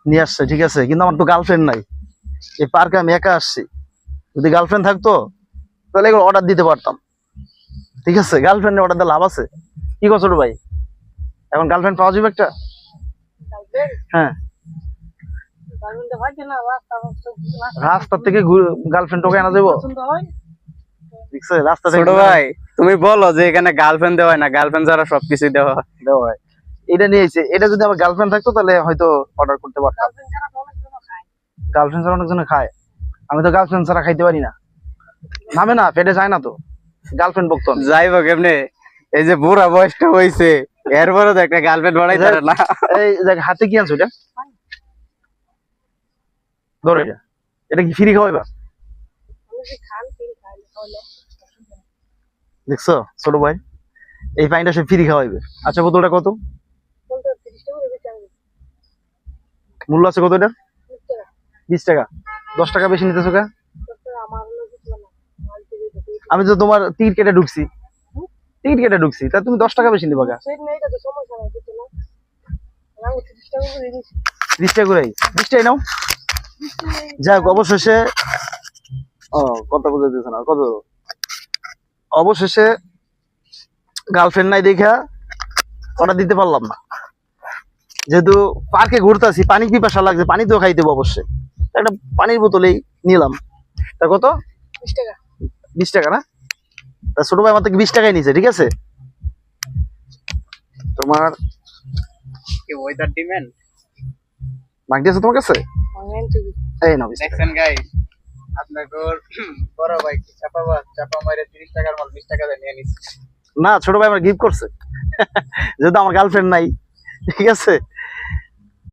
নিয়ে আসছে, ঠিক আছে, কিন্তু আমার তো গার্লফ্রেন্ড নাই। এই পার্কে আমি একা আসছি। যদি গার্লফ্রেন্ড থাকতো তাহলে এগুলো অর্ডার দিতে পারতাম, ঠিক আছে। গার্লফ্রেন্ডে অর্ডার দিয়ে লাভ আছে? কি করছো ছোট ভাই? এখন গার্লফ্রেন্ড পাওয়া যাবে একটা? হ্যাঁ, রাস্তা থেকে গার্লফ্রেন্ড টোকে আনা যাবো, ঠিক আছে, রাস্তা থেকে। ছোট ভাই তুমি বলো যে এখানে গার্লফ্রেন্ড দেওয়া হয় না, গার্লফ্রেন্ড ছাড়া সবকিছু দেওয়া হয়। দেওয়া হয়। এটা নিয়েছে, এটা যদি আমার গার্লফ্রেন্ড থাকতো তাহলে হয়তো অর্ডার করতে পারতাম। গার্লফ্রেন্ড ছাড়া অনেকজন খায়, আমি তো গার্লফ্রেন্ড ছাড়া খাইতে পারি না, নামে না, পেটে যায় না তো, গার্লফ্রেন্ড বকতো আমি। যাই হোক এমনি এই যে বুড়া বয়সটা হয়েছে এরপরে তো একটা গার্লফ্রেন্ড বানাই পারে না। এই দেখ হাতে কি আনছো এটা, ধরো এটা, এটা কি ফ্রি খাওয়াইবা? দেখছো ছোট ভাই, এই পানিটা সে ফ্রি খাওয়াইবে। আচ্ছা বোতলটা কত মূল্য আছে, কত এটা? 20 টাকা। 10 টাকা বেশি নিতেছো কে? আমি তো তোমার টিকিট কেটে ঢুকছি, টিকিট কেটে ঢুকছি, তা তুমি 10 টাকা বেশি নিবা কে? 20 টাকা করে, 20 টাকাই নাও। যাক অবশেষে, ও কথা বুঝে দিতেছে না, কত অবশেষে গার্লফ্রেন্ড নাই দেখা অর্ডার দিতে পারলাম না। যেহেতু পার্কে ঘুরতেছি, পানি পিপাসা লাগছে, পানি তো খাইতে হবে অবশ্যই, একটা পানির বোতলেই নিলাম। তা কত? 20 টাকা না? তা ছোট ভাই আমার থেকে 20 টাকাই নিছে, ঠিক আছে। তোমার ওয়েদার ডিমান্ড মাগদি আছে তোমার কাছে? এই নাও 20 টাকা। দেখছেন গাইস আপনাকে বড় ভাই কি চাপা মারে 30 টাকার মাল 20 টাকা দিয়ে নিয়ে নিছে। না ছোট ভাই আমার গিফট করছে, যেহেতু আমার গার্লফ্রেন্ড নাই, ঠিক আছে।